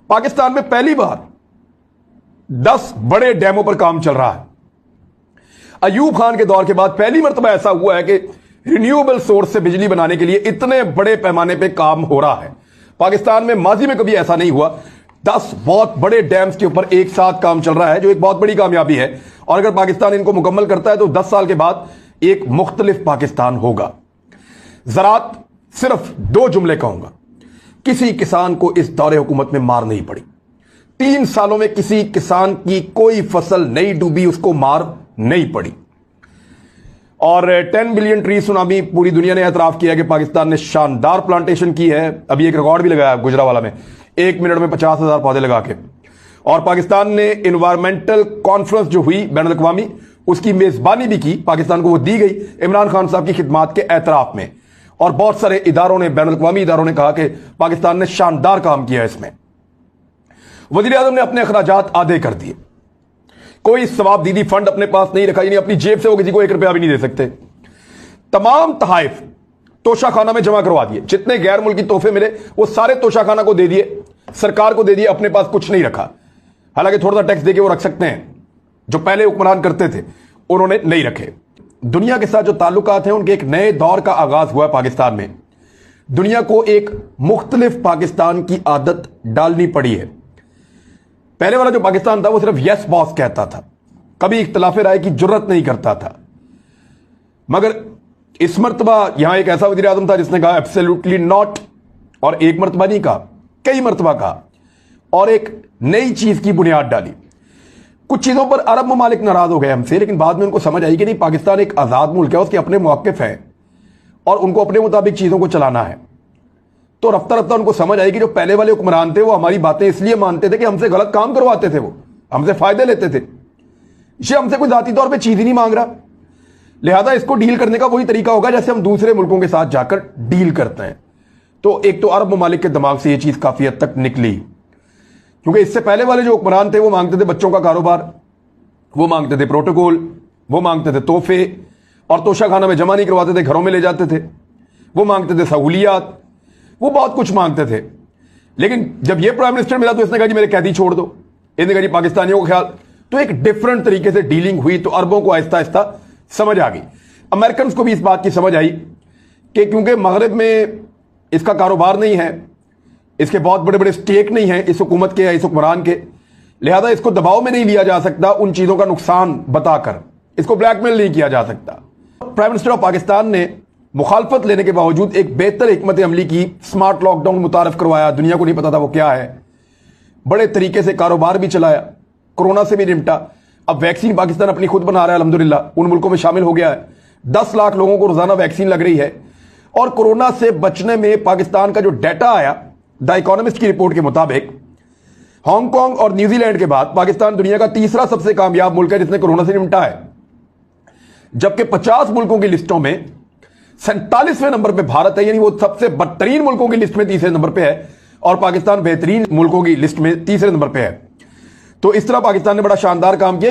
पाकिस्तान में पहली बार 10 बड़े डैमों पर काम चल रहा है। अयूब खान के दौर के बाद पहली मर्तबा ऐसा हुआ है कि रिन्यूएबल सोर्स से बिजली बनाने के लिए इतने बड़े पैमाने पर काम हो रहा है। पाकिस्तान में माजी में कभी ऐसा नहीं हुआ। 10 बहुत बड़े डैम्स के ऊपर एक साथ काम चल रहा है, जो एक बहुत बड़ी कामयाबी है। और अगर पाकिस्तान इनको मुकम्मल करता है तो 10 साल के बाद एक मुख्तलिफ पाकिस्तान होगा। ज़रात सिर्फ 2 जुमले कहूंगा। किसी किसान को इस दौरे हुकूमत में मार नहीं पड़ी। 3 सालों में किसी किसान की कोई फसल नहीं डूबी, उसको मार नहीं पड़ी। और 10 बिलियन ट्री सुनामी पूरी दुनिया ने एतराफ किया कि पाकिस्तान ने शानदार प्लांटेशन की है। अभी एक रिकॉर्ड भी लगाया गुजरावाला में, 1 मिनट में 50,000 पौधे लगा के। और पाकिस्तान ने इन्वायरमेंटल कॉन्फ्रेंस जो हुई बैनुल अक़वामी, उसकी मेजबानी भी की। पाकिस्तान को वो दी गई इमरान खान साहब की खिदमात के एतराफ में। और बहुत सारे इदारों ने, बैनुल अक़वामी इदारों ने कहा कि पाकिस्तान ने शानदार काम किया। इसमें वज़ीर आज़म ने अपने अखराजात आधे कर दिए। कोई सवाब दीदी फंड अपने पास नहीं रखा, यानी अपनी जेब से वो किसी को 1 रुपया भी नहीं दे सकते। तमाम तहाइफ तोशाखाना में जमा करवा दिए। जितने गैर मुल्की तोहफे मिले वो सारे तोशाखाना को दे दिए, सरकार को दे दिए, अपने पास कुछ नहीं रखा। हालांकि थोड़ा सा टैक्स देके वो रख सकते हैं, जो पहले हुक्मरान करते थे उन्होंने नहीं रखे। दुनिया के साथ जो ताल्लुकात हैं उनके एक नए दौर का आगाज हुआ है पाकिस्तान में। दुनिया को एक मुख्तलिफ पाकिस्तान की आदत डालनी पड़ी है। पहले वाला जो पाकिस्तान था वो सिर्फ यस बॉस कहता था, कभी इख्तिलाफ राय की जुर्रत नहीं करता था। मगर इस मर्तबा यहां एक ऐसा वज़ीर आज़म था जिसने कहा एब्सोल्युटली नॉट, और एक मर्तबा नहीं कहा, कई मर्तबा कहा, और एक नई चीज की बुनियाद डाली। कुछ चीजों पर अरब ममालिक नाराज हो गए हमसे, लेकिन बाद में उनको समझ आई कि नहीं, पाकिस्तान एक आजाद मुल्क है, उसके अपने मौक़िफ़ हैं और उनको अपने मुताबिक चीजों को चलाना है। तो रफ्ता रफ्ता उनको समझ आई कि जो पहले वाले हुक्मरान थे वो हमारी बातें इसलिए मानते थे कि हमसे गलत काम करवाते थे, वो हमसे फायदे लेते थे। ये हमसे कोई जाती तौर पर चीज ही नहीं मांग रहा, लिहाजा इसको डील करने का वही तरीका होगा जैसे हम दूसरे मुल्कों के साथ जाकर डील करते हैं। तो एक तो अरब ममालिक के दिमाग से ये चीज काफी हद तक निकली, क्योंकि इससे पहले वाले जो हुक्मरान थे वो मांगते थे बच्चों का कारोबार, वो मांगते थे प्रोटोकॉल, वो मांगते थे तोहफे, और तोशाखाना में जमा नहीं करवाते थे, घरों में ले जाते थे। वो मांगते थे सहूलियात, वो बहुत कुछ मांगते थे। लेकिन जब ये प्राइम मिनिस्टर मिला तो इसने कहा जी मेरे कैदी छोड़ दो, इसने कहा जी पाकिस्तानियों को ख्याल। तो एक डिफरेंट तरीके से डीलिंग हुई, तो अरबों को आहिस्ता आहिस्ता समझ आ गई। अमेरिकन को भी इस बात की समझ आई कि क्योंकि मगरब में इसका कारोबार नहीं है, इसके बहुत बड़े बड़े स्टेक नहीं है इस हुकूमत के या इस हुक्मरान के, लिहाजा इसको दबाव में नहीं लिया जा सकता, उन चीजों का नुकसान बताकर इसको ब्लैकमेल नहीं किया जा सकता। प्राइम मिनिस्टर ऑफ पाकिस्तान ने मुखालफत लेने के बावजूद एक बेहतर हिकमत अमली की, स्मार्ट लॉकडाउन मुतारफ करवाया, दुनिया को नहीं पता था वो क्या है, बड़े तरीके से कारोबार भी चलाया, कोरोना से भी निपटा। अब वैक्सीन पाकिस्तान अपनी खुद बना रहा है, अल्हम्दुलिल्लाह उन मुल्कों में शामिल हो गया है। 10 लाख लोगों को रोजाना वैक्सीन लग रही है। और कोरोना से बचने में पाकिस्तान का जो डाटा आया द इकोनॉमिस्ट की रिपोर्ट के मुताबिक, हांगकांग और न्यूजीलैंड के बाद पाकिस्तान दुनिया का तीसरा सबसे कामयाब मुल्क है जिसने कोरोना से निपटा है। जबकि 50 मुल्कों की लिस्टों में 47वें नंबर पे भारत है, यानी वो सबसे बदतरीन मुल्कों की लिस्ट में तीसरे नंबर पे है, और पाकिस्तान बेहतरीन मुल्कों की लिस्ट में तीसरे नंबर पे है। तो इस तरह पाकिस्तान ने बड़ा शानदार काम किया।